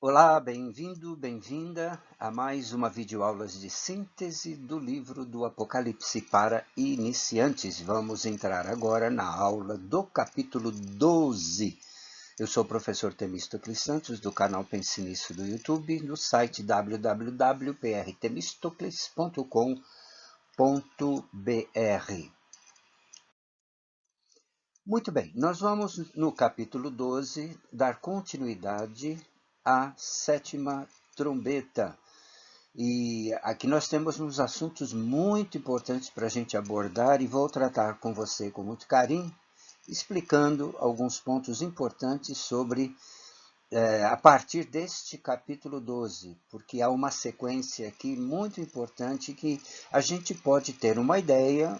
Olá, bem-vindo, bem-vinda a mais uma videoaulas de síntese do livro do Apocalipse para iniciantes. Vamos entrar agora na aula do capítulo 12. Eu sou o professor Temístocles Santos, do canal Pense Nisso do YouTube, no site www.prtemistocles.com.br. Muito bem, nós vamos no capítulo 12 dar continuidade à sétima trombeta. E aqui nós temos uns assuntos muito importantes para a gente abordar e vou tratar com você com muito carinho, explicando alguns pontos importantes sobre a partir deste capítulo 12, porque há uma sequência aqui muito importante que a gente pode ter uma ideia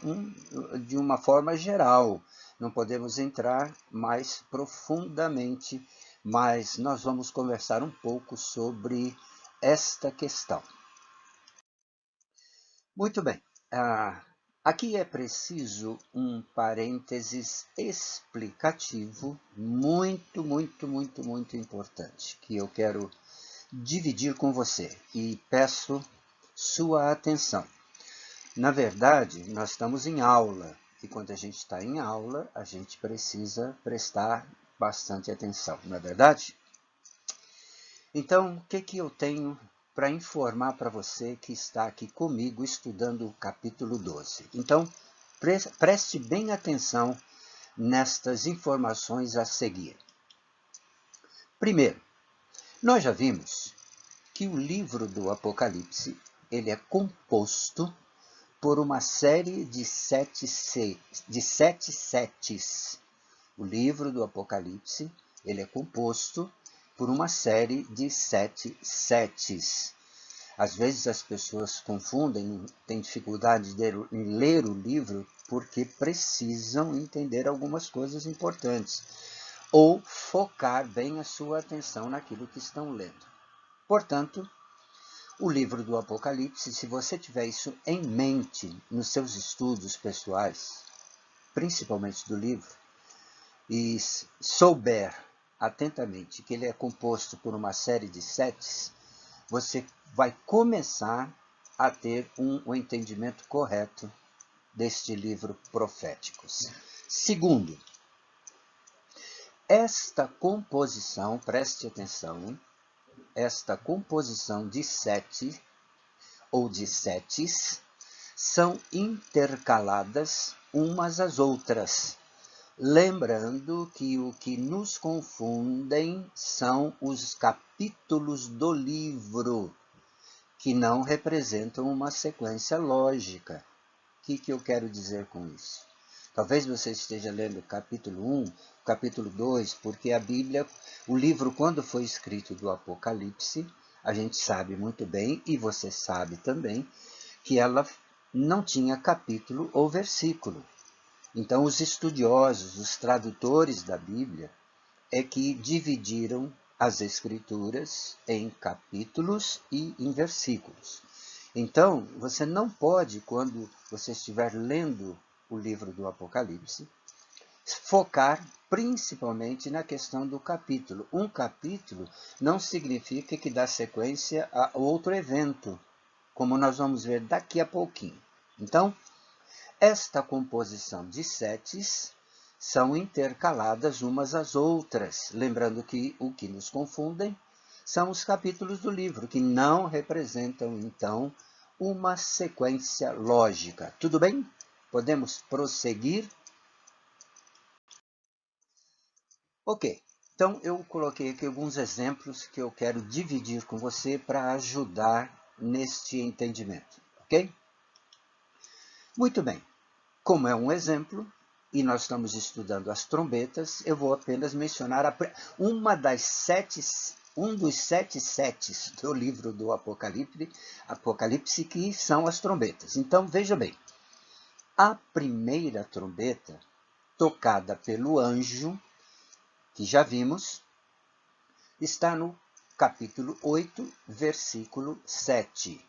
de uma forma geral. Não podemos entrar mais profundamente, mas nós vamos conversar um pouco sobre esta questão. Muito bem. Aqui é preciso um parênteses explicativo muito importante, que eu quero dividir com você e peço sua atenção. Na verdade, nós estamos em aula, e quando a gente está em aula, a gente precisa prestar bastante atenção, não é verdade? Então, o que eu tenho para informar para você que está aqui comigo estudando o capítulo 12? Então, preste bem atenção nestas informações a seguir. Primeiro, nós já vimos que o livro do Apocalipse ele é composto por uma série de sete setes. O livro do Apocalipse ele é composto por uma série de 7 setes. Às vezes as pessoas confundem, têm dificuldade em ler o livro porque precisam entender algumas coisas importantes ou focar bem a sua atenção naquilo que estão lendo. Portanto, o livro do Apocalipse, se você tiver isso em mente nos seus estudos pessoais, principalmente do livro, e souber atentamente que ele é composto por uma série de setes, você vai começar a ter um entendimento correto deste livro profético. Segundo, esta composição, preste atenção, esta composição de sete ou de setes são intercaladas umas às outras. Lembrando que o que nos confundem são os capítulos do livro, que não representam uma sequência lógica. O que eu quero dizer com isso? Talvez você esteja lendo o capítulo 1, o capítulo 2, porque a Bíblia, o livro, quando foi escrito do Apocalipse, a gente sabe muito bem, e você sabe também, que ela não tinha capítulo ou versículo. Então, os estudiosos, os tradutores da Bíblia, é que dividiram as Escrituras em capítulos e em versículos. Então, você não pode, quando você estiver lendo o livro do Apocalipse, focar principalmente na questão do capítulo. Um capítulo não significa que dá sequência a outro evento, como nós vamos ver daqui a pouquinho. Então, esta composição de setes são intercaladas umas às outras, lembrando que o que nos confundem são os capítulos do livro, que não representam, então, uma sequência lógica. Tudo bem? Podemos prosseguir? Ok, então eu coloquei aqui alguns exemplos que eu quero dividir com você para ajudar neste entendimento, ok? Muito bem. Como é um exemplo, e nós estamos estudando as trombetas, eu vou apenas mencionar um dos sete setes do livro do Apocalipse, que são as trombetas. Então, veja bem, a primeira trombeta, tocada pelo anjo, que já vimos, está no capítulo 8, versículo 7.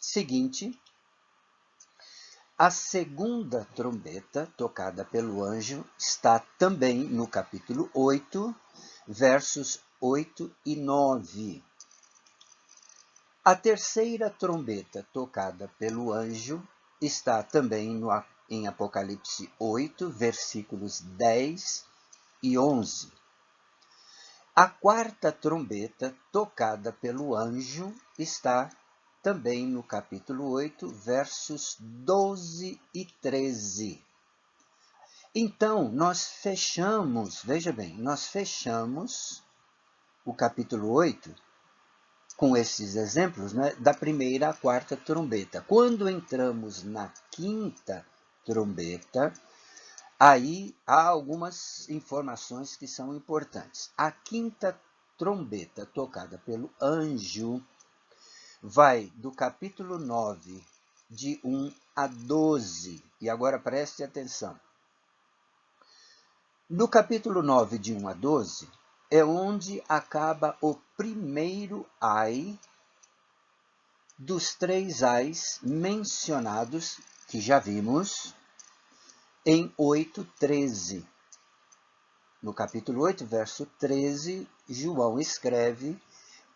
Seguinte, a segunda trombeta, tocada pelo anjo, está também no capítulo 8, versos 8 e 9. A terceira trombeta tocada pelo anjo está também em Apocalipse 8, versículos 10 e 11. A quarta trombeta tocada pelo anjo está também no capítulo 8, versos 12 e 13. Então, nós fechamos, veja bem, nós fechamos o capítulo 8 com esses exemplos, né, da primeira à quarta trombeta. Quando entramos na quinta trombeta, aí há algumas informações que são importantes. A quinta trombeta tocada pelo anjo vai do capítulo 9, de 1 a 12. E agora preste atenção. No capítulo 9, de 1 a 12, é onde acaba o primeiro ai dos 3 ais mencionados, que já vimos, em 8:13. No capítulo 8, verso 13, João escreve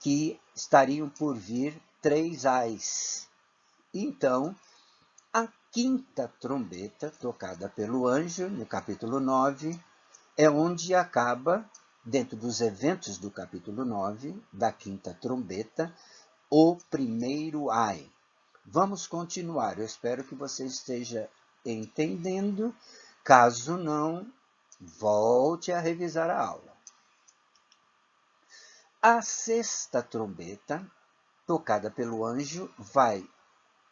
que estariam por vir 3 ais. Então, a quinta trombeta, tocada pelo anjo, no capítulo 9, é onde acaba, dentro dos eventos do capítulo 9, da quinta trombeta, o primeiro ai. Vamos continuar. Eu espero que você esteja entendendo. Caso não, volte a revisar a aula. A sexta trombeta, tocada pelo anjo, vai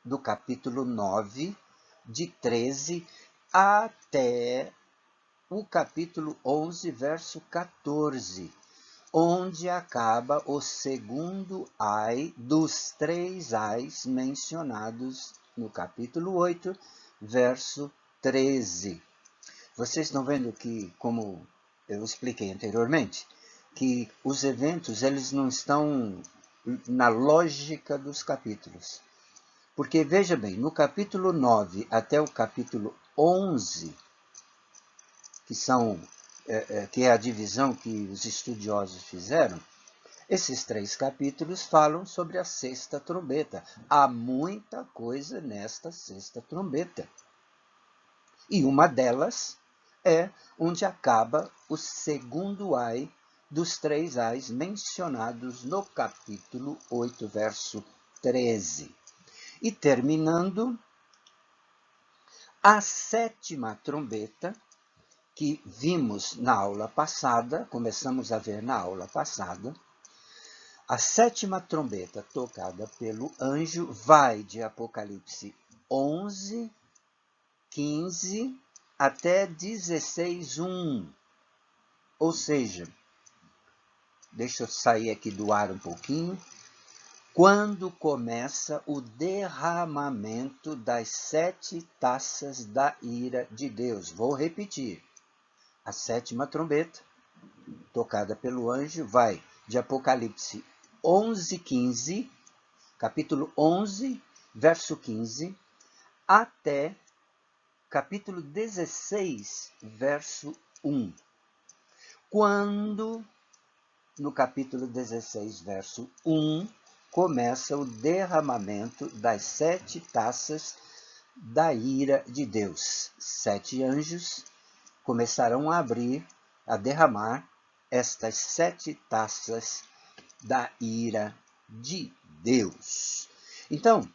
do capítulo 9, de 13 até o capítulo 11, verso 14, onde acaba o segundo ai dos 3 ais mencionados no capítulo 8, verso 13. Vocês estão vendo que, como eu expliquei anteriormente, que os eventos eles não estão na lógica dos capítulos. Porque, veja bem, no capítulo 9 até o capítulo 11, que é a divisão que os estudiosos fizeram, esses 3 capítulos falam sobre a sexta trombeta. Há muita coisa nesta sexta trombeta. E uma delas é onde acaba o segundo ai dos 3 ais mencionados no capítulo 8, verso 13. E terminando, a sétima trombeta, que vimos na aula passada, começamos a ver na aula passada, a sétima trombeta tocada pelo anjo vai de Apocalipse 11, 15 até 16:1. Ou seja, deixa eu sair aqui do ar um pouquinho. Quando começa o derramamento das 7 taças da ira de Deus. Vou repetir. A sétima trombeta, tocada pelo anjo, vai de Apocalipse 11, 15, capítulo 11, verso 15, até capítulo 16, verso 1. Quando, no capítulo 16, verso 1, começa o derramamento das 7 taças da ira de Deus. 7 anjos começarão a derramar estas 7 taças da ira de Deus. Então,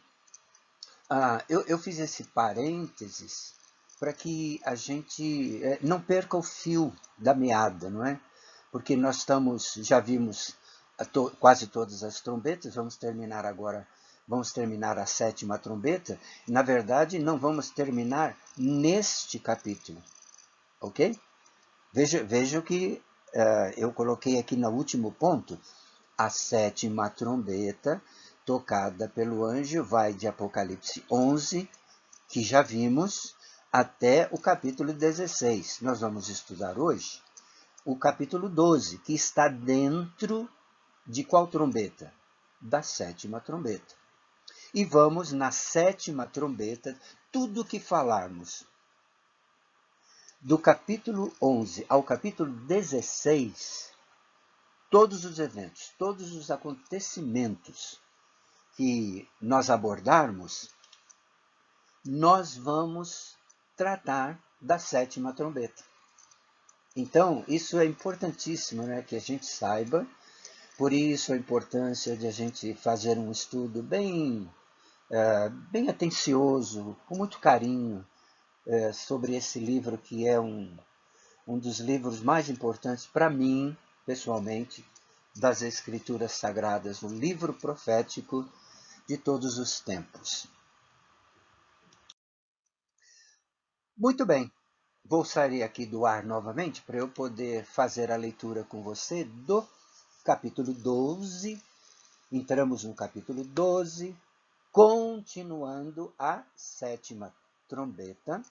eu fiz esse parênteses para que a gente não perca o fio da meada, não é? Porque nós já vimos quase todas as trombetas, vamos terminar a sétima trombeta. Na verdade, não vamos terminar neste capítulo, ok? Veja que eu coloquei aqui no último ponto, a sétima trombeta tocada pelo anjo vai de Apocalipse 11, que já vimos, até o capítulo 16. Nós vamos estudar hoje o capítulo 12, que está dentro de qual trombeta? Da sétima trombeta. E vamos na sétima trombeta, tudo que falarmos do capítulo 11 ao capítulo 16, todos os eventos, todos os acontecimentos que nós abordarmos, nós vamos tratar da sétima trombeta. Então, isso é importantíssimo, né, que a gente saiba. Por isso a importância de a gente fazer um estudo bem atencioso, com muito carinho, sobre esse livro que é um dos livros mais importantes para mim, pessoalmente, das Escrituras Sagradas, um livro profético de todos os tempos. Muito bem, vou sair aqui do ar novamente para eu poder fazer a leitura com você do capítulo 12. Entramos no capítulo 12, continuando a sétima trombeta.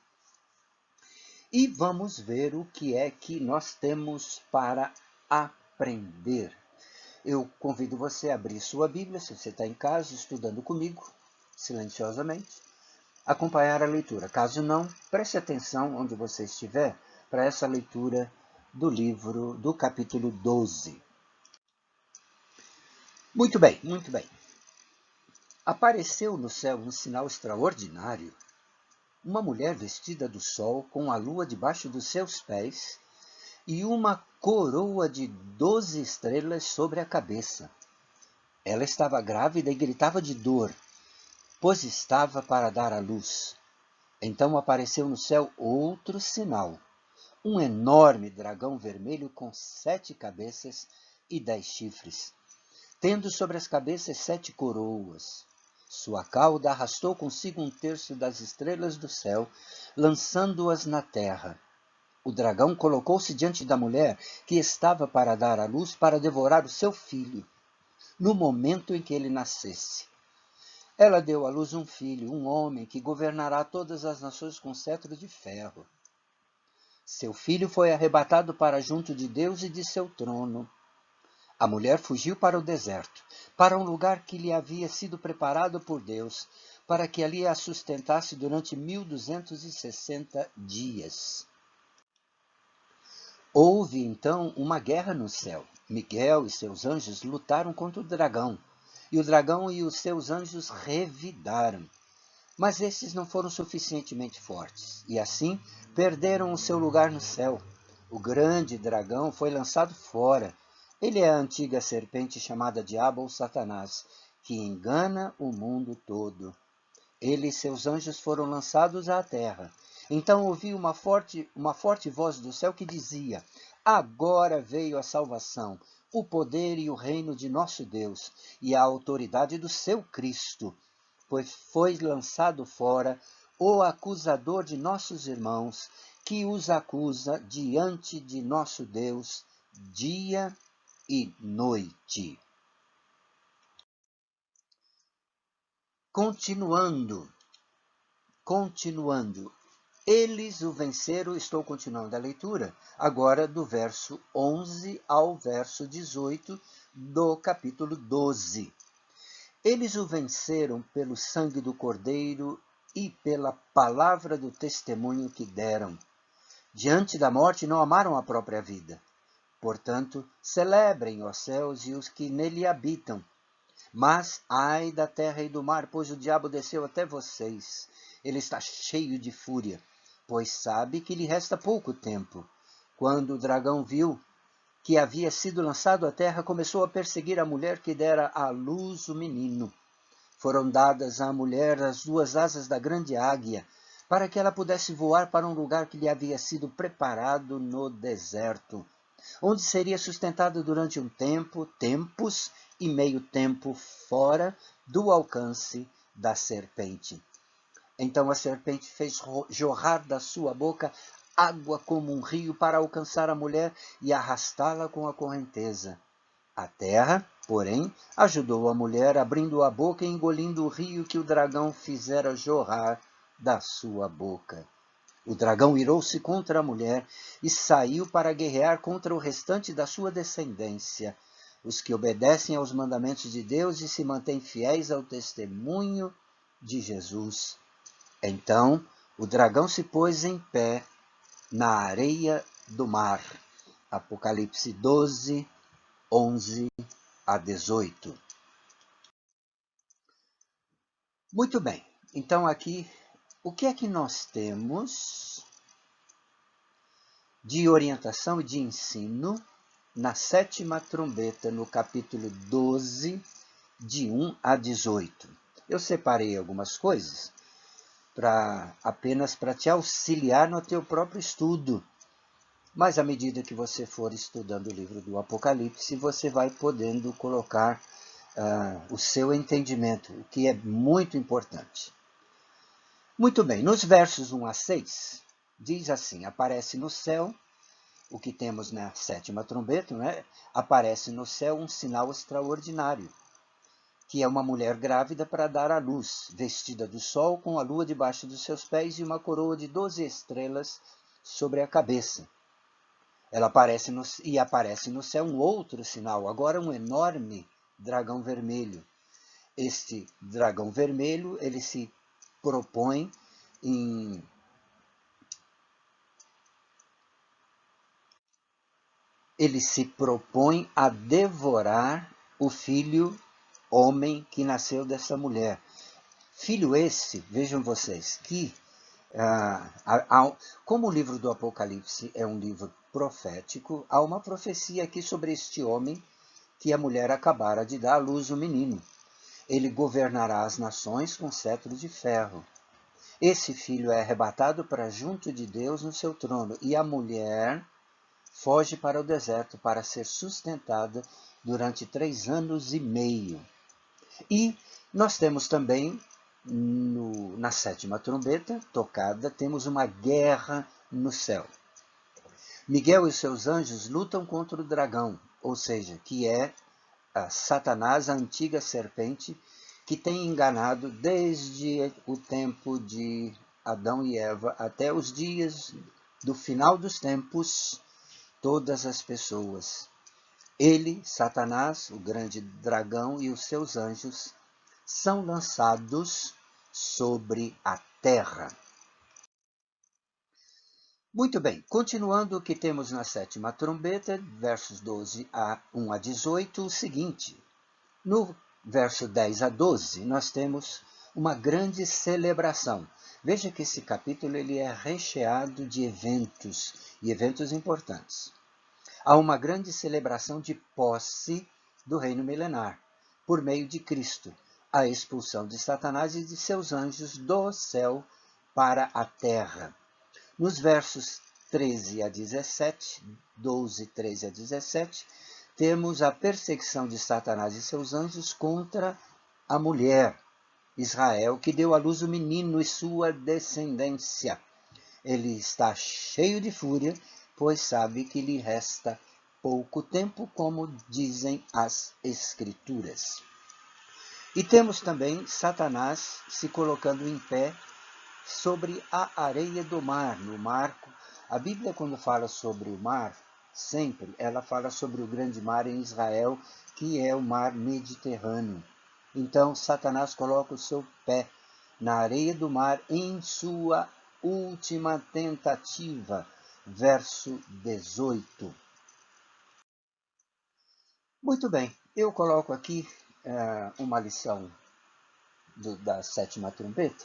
E vamos ver o que é que nós temos para aprender. Eu convido você a abrir sua Bíblia, se você está em casa, estudando comigo, silenciosamente, acompanhar a leitura. Caso não, preste atenção onde você estiver para essa leitura do livro do capítulo 12. Muito bem, muito bem. Apareceu no céu um sinal extraordinário. Uma mulher vestida do sol, com a lua debaixo dos seus pés, e uma coroa de 12 estrelas sobre a cabeça. Ela estava grávida e gritava de dor, pois estava para dar à luz. Então apareceu no céu outro sinal, um enorme dragão vermelho com 7 cabeças e 10 chifres, tendo sobre as cabeças 7 coroas. Sua cauda arrastou consigo 1/3 das estrelas do céu, lançando-as na terra. O dragão colocou-se diante da mulher que estava para dar à luz para devorar o seu filho, no momento em que ele nascesse. Ela deu à luz um filho, um homem, que governará todas as nações com cetro de ferro. Seu filho foi arrebatado para junto de Deus e de seu trono. A mulher fugiu para o deserto, para um lugar que lhe havia sido preparado por Deus, para que ali a sustentasse durante 1260 dias. Houve então uma guerra no céu. Miguel e seus anjos lutaram contra o dragão, e o dragão e os seus anjos revidaram. Mas estes não foram suficientemente fortes, e assim perderam o seu lugar no céu. O grande dragão foi lançado fora. Ele é a antiga serpente chamada Diabo ou Satanás, que engana o mundo todo. Ele e seus anjos foram lançados à terra. Então ouvi uma forte voz do céu que dizia: Agora veio a salvação, o poder e o reino de nosso Deus, e a autoridade do seu Cristo, pois foi lançado fora o acusador de nossos irmãos, que os acusa diante de nosso Deus dia e noite. Continuando. Eles o venceram, estou continuando a leitura, agora do verso 11 ao verso 18 do capítulo 12. Eles o venceram pelo sangue do Cordeiro e pela palavra do testemunho que deram. Diante da morte não amaram a própria vida. Portanto, celebrem, ó céus, e os que nele habitam. Mas, ai da terra e do mar, pois o diabo desceu até vocês. Ele está cheio de fúria, pois sabe que lhe resta pouco tempo. Quando o dragão viu que havia sido lançado à terra, começou a perseguir a mulher que dera à luz o menino. Foram dadas à mulher as 2 asas da grande águia, para que ela pudesse voar para um lugar que lhe havia sido preparado no deserto, onde seria sustentada durante um tempo, tempos e meio tempo fora do alcance da serpente. Então a serpente fez jorrar da sua boca água como um rio para alcançar a mulher e arrastá-la com a correnteza. A terra, porém, ajudou a mulher, abrindo a boca e engolindo o rio que o dragão fizera jorrar da sua boca. O dragão irou-se contra a mulher e saiu para guerrear contra o restante da sua descendência, os que obedecem aos mandamentos de Deus e se mantêm fiéis ao testemunho de Jesus. Então o dragão se pôs em pé na areia do mar. Apocalipse 12, 11 a 18. Muito bem, então aqui, o que é que nós temos de orientação e de ensino na sétima trombeta, no capítulo 12, de 1 a 18? Eu separei algumas coisas apenas para te auxiliar no teu próprio estudo. Mas à medida que você for estudando o livro do Apocalipse, você vai podendo colocar o seu entendimento, o que é muito importante. Muito bem, nos versos 1 a 6, diz assim: aparece no céu, o que temos na sétima trombeta, né? Aparece no céu um sinal extraordinário, que é uma mulher grávida para dar à luz, vestida do sol, com a lua debaixo dos seus pés e uma coroa de 12 estrelas sobre a cabeça. Ela aparece no céu um outro sinal, agora um enorme dragão vermelho. Este dragão vermelho, ele se propõe a devorar o filho homem que nasceu dessa mulher. Filho esse, vejam vocês, que como o livro do Apocalipse é um livro profético, há uma profecia aqui sobre este homem que a mulher acabara de dar à luz, o menino. Ele governará as nações com cetro de ferro. Esse filho é arrebatado para junto de Deus no seu trono, e a mulher foge para o deserto para ser sustentada durante 3 anos e meio. E nós temos também, na sétima trombeta tocada, temos uma guerra no céu. Miguel e seus anjos lutam contra o dragão, ou seja, que é Satanás, a antiga serpente, que tem enganado desde o tempo de Adão e Eva até os dias do final dos tempos, todas as pessoas. Ele, Satanás, o grande dragão, e os seus anjos são lançados sobre a terra. Muito bem, continuando o que temos na sétima trombeta, versos 12 a 1 a 18, o seguinte: no verso 10 a 12, nós temos uma grande celebração. Veja que esse capítulo ele é recheado de eventos, e eventos importantes. Há uma grande celebração de posse do reino milenar, por meio de Cristo, a expulsão de Satanás e de seus anjos do céu para a terra. Nos versos 13 a 17, 12, 13 a 17, temos a perseguição de Satanás e seus anjos contra a mulher, Israel, que deu à luz o menino e sua descendência. Ele está cheio de fúria, pois sabe que lhe resta pouco tempo, como dizem as Escrituras. E temos também Satanás se colocando em pé sobre a areia do mar, no mar. A Bíblia, quando fala sobre o mar, sempre ela fala sobre o grande mar em Israel, que é o mar Mediterrâneo. Então, Satanás coloca o seu pé na areia do mar em sua última tentativa, verso 18. Muito bem, eu coloco aqui uma lição da sétima trombeta,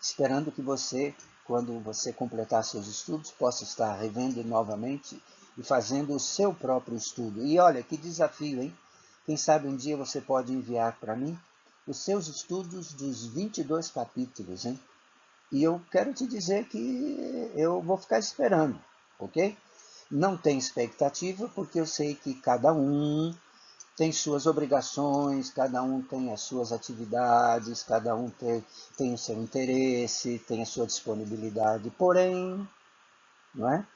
esperando que você, quando você completar seus estudos, possa estar revendo novamente e fazendo o seu próprio estudo. E olha, que desafio, hein? Quem sabe um dia você pode enviar para mim os seus estudos dos 22 capítulos, hein? E eu quero te dizer que eu vou ficar esperando, ok? Não tenho expectativa, porque eu sei que cada um tem suas obrigações, cada um tem as suas atividades, cada um tem o seu interesse, tem a sua disponibilidade. Porém, não é?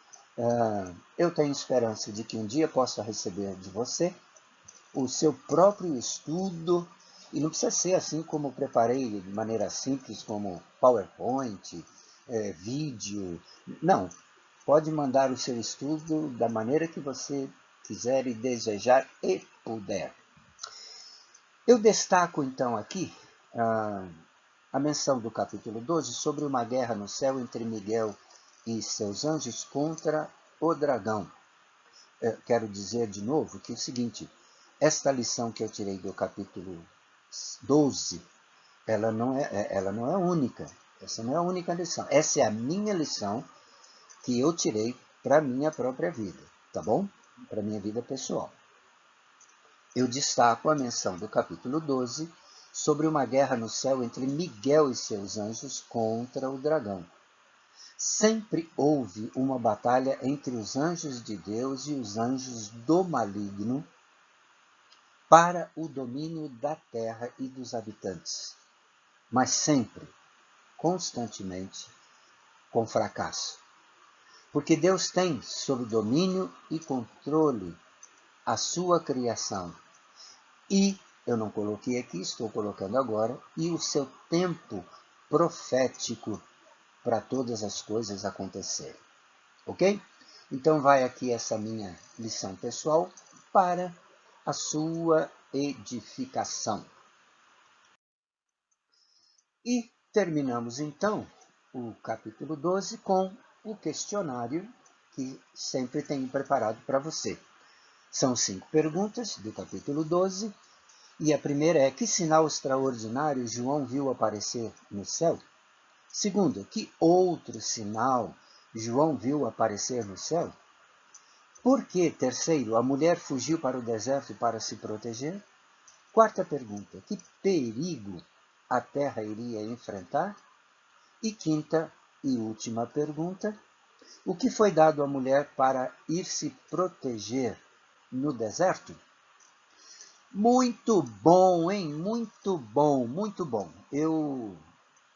Eu tenho esperança de que um dia possa receber de você o seu próprio estudo, e não precisa ser assim como eu preparei de maneira simples, como PowerPoint, vídeo. Não, pode mandar o seu estudo da maneira que você quiser e desejar e puder. Eu destaco então aqui a menção do capítulo 12 sobre uma guerra no céu entre Miguel e seus anjos contra o dragão. quero dizer de novo que é o seguinte, esta lição que eu tirei do capítulo 12, ela não é única. Essa não é a única lição. Essa é a minha lição que eu tirei para a minha própria vida, tá bom? Para a minha vida pessoal. Eu destaco a menção do capítulo 12 sobre uma guerra no céu entre Miguel e seus anjos contra o dragão. Sempre houve uma batalha entre os anjos de Deus e os anjos do maligno para o domínio da terra e dos habitantes, mas sempre, constantemente, com fracasso. Porque Deus tem sob domínio e controle a sua criação. E, eu não coloquei aqui, estou colocando agora, e o seu tempo profético para todas as coisas acontecerem. Ok? Então vai aqui essa minha lição pessoal para a sua edificação. E terminamos então o capítulo 12 com o questionário que sempre tenho preparado para você. São 5 perguntas do capítulo 12 e a primeira é: que sinal extraordinário João viu aparecer no céu? Segunda, que outro sinal João viu aparecer no céu? Por que, terceiro, a mulher fugiu para o deserto para se proteger? Quarta pergunta, que perigo a terra iria enfrentar? E quinta e última pergunta, o que foi dado à mulher para ir se proteger no deserto? Muito bom, hein? Muito bom, muito bom. Eu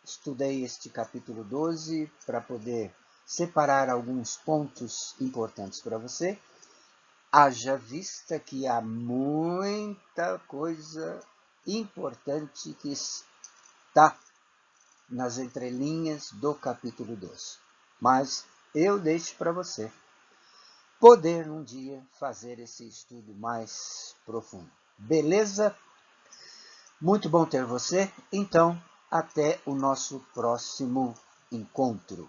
estudei este capítulo 12 para poder separar alguns pontos importantes para você. Haja vista que há muita coisa importante que está nas entrelinhas do capítulo 12. Mas eu deixo para você poder um dia fazer esse estudo mais profundo. Beleza? Muito bom ter você. Então, até o nosso próximo encontro.